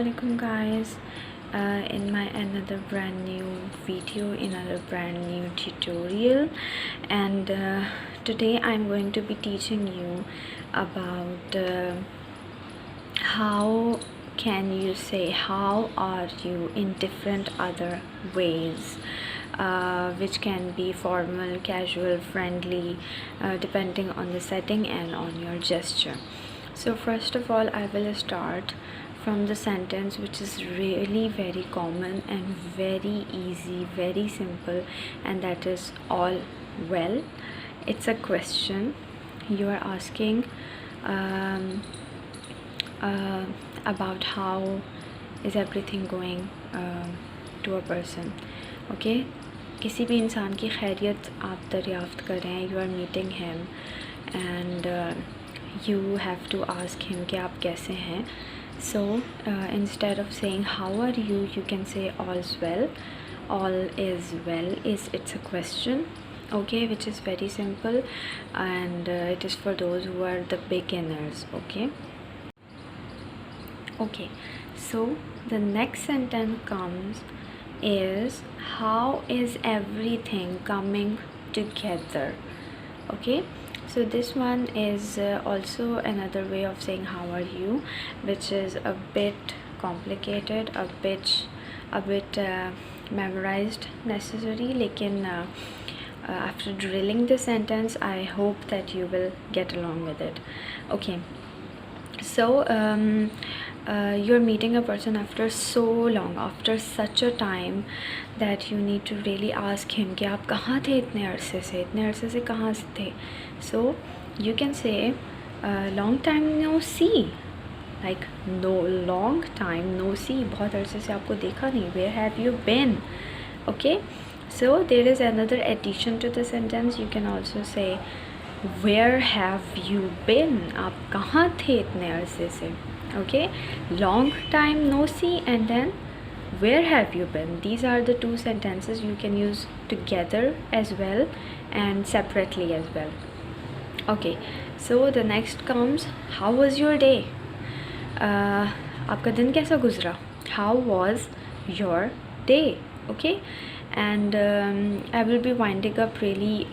Assalamualaikum guys, in my another brand new video, in another brand new tutorial. And today I'm going to be teaching you about how can you say how are you in different other ways, which can be formal, casual, friendly, depending on the setting and on your gesture. So first of all, I will start from the sentence which is really very common and very easy, very simple, and that is all well. It's a question. You are asking about how is everything going to a person. Okay, किसी भी इंसान की खैरियत आप दरियाफ्त कर रहे हैं. You are meeting him and you have to ask him कि आप कैसे हैं. So instead of saying how are you, you can say all's well. All is well it's a question, okay, which is very simple, and it is for those who are the beginners. Okay, so the next sentence comes is how is everything coming together. Okay, so this one is also another way of saying how are you, which is a bit complicated, a bit memorized necessary, lekin after drilling the sentence I hope that you will get along with it. Okay, so you're meeting a person after so long, after such a time that you need to really ask him कि आप कहाँ थे इतने अरसे से कहाँ से थे. So you can say long time no see, like no long time no see, बहुत अरसे से आपको देखा नहीं, where have you been. Okay, so there is another addition to the sentence. You can also say where have you been, आप कहाँ थे इतने अरसे से. Okay, long time no see and then where have you been. These are the two sentences you can use together as well and separately as well. Okay, so the next comes how was your day. आपका दिन कैसा गुजरा. How was your day. Okay, and I will be winding up really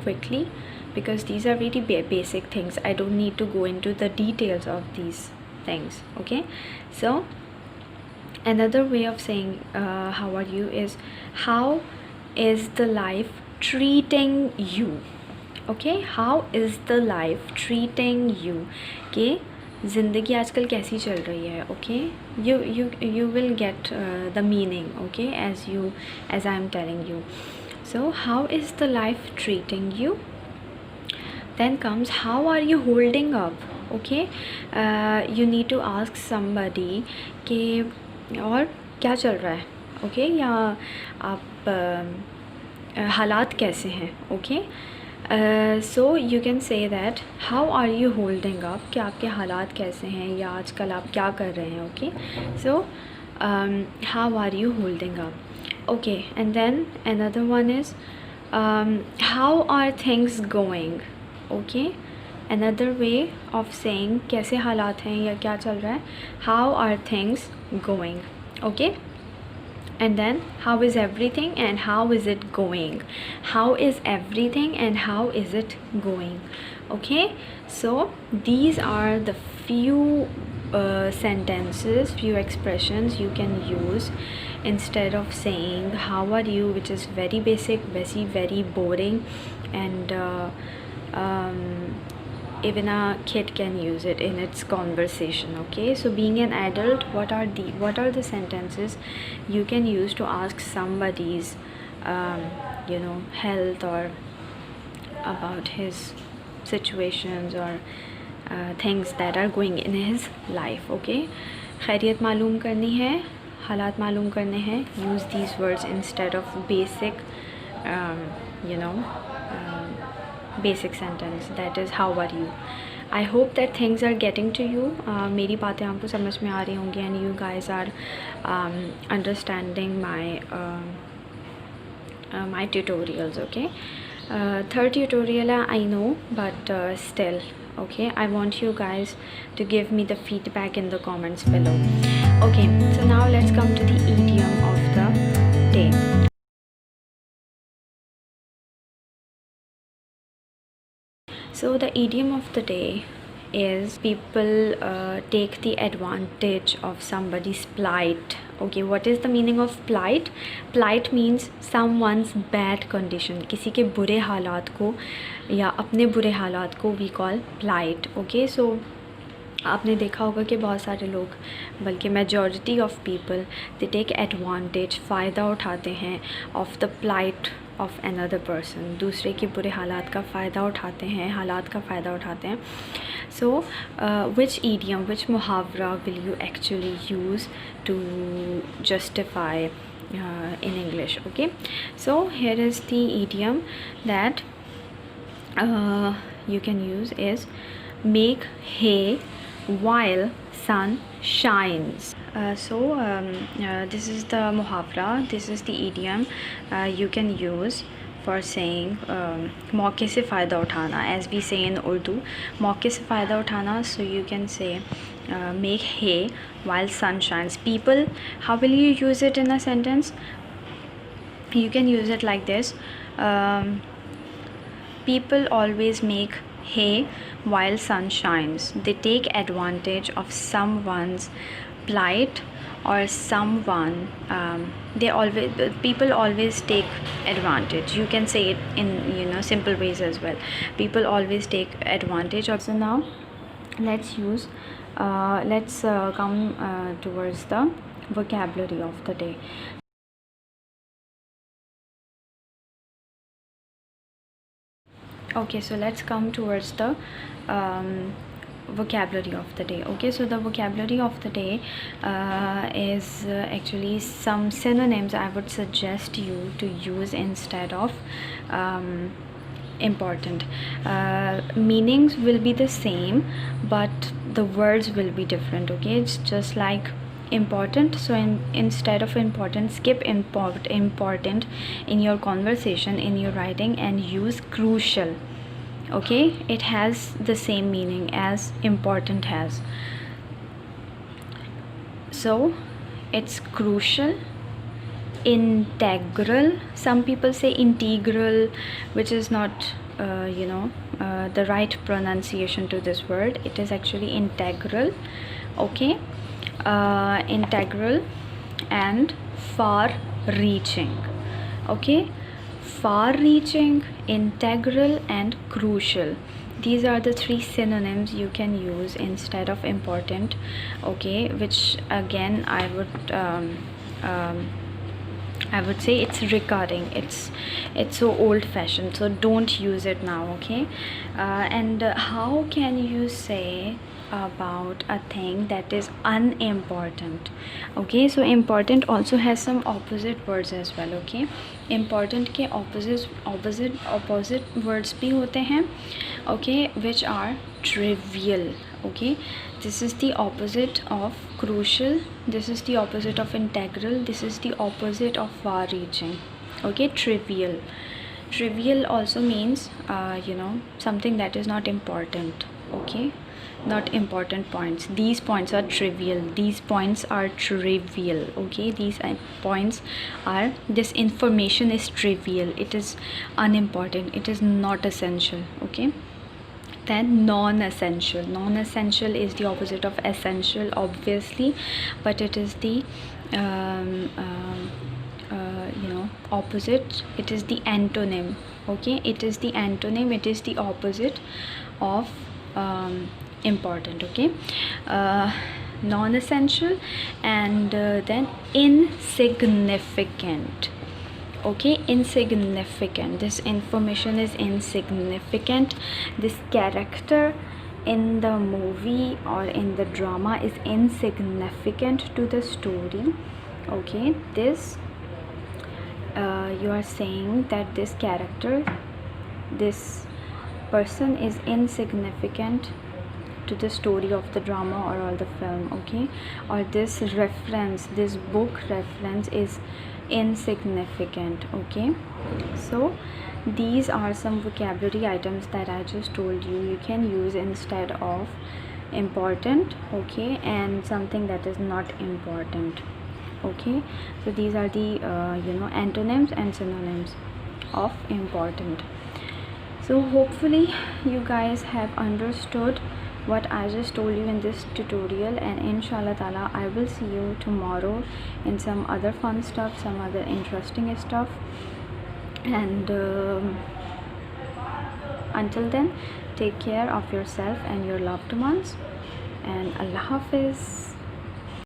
quickly, because these are very basic things. I don't need to go into the details of these things. Okay, so another way of saying how are you is how is the life treating you. Okay, how is the life treating you, कि ज़िंदगी आजकल कैसी चल रही है. Okay, you will get the meaning, okay, as I am telling you. So how is the life treating you. Then comes how are you holding up. Okay, you need to ask somebody कि और क्या चल रहा है. Okay, या आप हालात कैसे हैं. Okay, so you can say that how are you holding up, कि आपके हालात कैसे हैं या आजकल आप क्या कर रहे हैं. Okay, so how are you holding up. Okay, and then another one is how are things going. Okay, another way of saying कैसे हालात हैं या क्या चल रहा है. How are things going. Okay, and then how is everything and how is it going. How is everything and how is it going. Okay, so these are the few sentences, few expressions you can use instead of saying how are you, which is very basic, very boring, and even a kid can use it in its conversation. Okay, so being an adult, what are the sentences you can use to ask somebody's health or about his situations or things that are going in his life. Okay, खैरियत मालूम करनी है, हालात मालूम करने हैं. Use these words instead of basic basic sentence, that is how are you. I hope that things are getting to you. मेरी बातें आपको समझ में आ रही होंगी and you guys are understanding my tutorials. Okay, third tutorial I know, but still, okay, I want you guys to give me the feedback in the comments below. Okay, so now let's come to the idiom of the day. So the idiom of the day is people take the advantage of somebody's plight. Okay, what is the meaning of plight? Plight means someone's bad condition. किसी के बुरे हालात को या अपने बुरे हालात को we call plight. Okay, so आपने देखा होगा कि बहुत सारे लोग, बल्कि majority of people, they take advantage, फ़ायदा उठाते हैं of the plight of another person. दूसरे के बुरे हालात का फ़ायदा उठाते हैं, हालात का फ़ायदा उठाते हैं. सो विच ईडियम, विच मुहावरा will you actually use to justify in English? Okay, so here is the idiom that you can use is make hay while sun shines. This is the muhavra, this is the idiom you can use for saying मौके से फ़ायदा उठाना, as we say in Urdu, मौके से फ़ायदा उठाना. So you can say make hay while sun shines. People, how will you use it in a sentence? You can use it like this: people always make hay while sun shines. They take advantage of someone's plight or someone. People always take advantage. You can say it in simple ways as well. People always take advantage of. So now let's come towards the vocabulary of the day. Okay, so let's come towards the vocabulary of the day. Okay, so the vocabulary of the day is actually some synonyms I would suggest you to use instead of important. Meanings will be the same, but the words will be different. Okay, it's just like important. So instead of important, skip important in your conversation, in your writing, and use crucial. Okay, it has the same meaning as important has. So it's crucial, integral. Some people say integral, which is not the right pronunciation to this word. It is actually integral. Okay, integral and far reaching. Okay, far reaching, integral, and crucial. These are the three synonyms you can use instead of important. Okay, which again I would say it's recurring, it's so old fashioned, so don't use it now. Okay, and how can you say about a thing that is unimportant? Okay, so important also has some opposite words as well. Okay, important के opposite words भी होते हैं. Okay, which are trivial. Okay, this is the opposite of crucial, this is the opposite of integral, this is the opposite of far reaching. Okay, trivial also means something that is not important. Okay, not important points. These points are trivial, these points are trivial. Okay, these points are, this information is trivial, it is unimportant, it is not essential. Okay, then non-essential is the opposite of essential, obviously, but it is the opposite, it is the antonym. Okay, it is the antonym, it is the opposite of important. Okay, non-essential, and then insignificant. Okay, insignificant, this information is insignificant, this character in the movie or in the drama is insignificant to the story. Okay, this you are saying that this character, this person is insignificant to the story of the drama or the film. Okay, or this reference, this book reference is insignificant. Okay, so these are some vocabulary items that I just told you can use instead of important, okay, and something that is not important, okay. So these are the antonyms and synonyms of important. So hopefully you guys have understood what I just told you in this tutorial, and inshallah ta'ala I will see you tomorrow in some other fun stuff, some other interesting stuff, and until then, take care of yourself and your loved ones, and Allah Hafiz.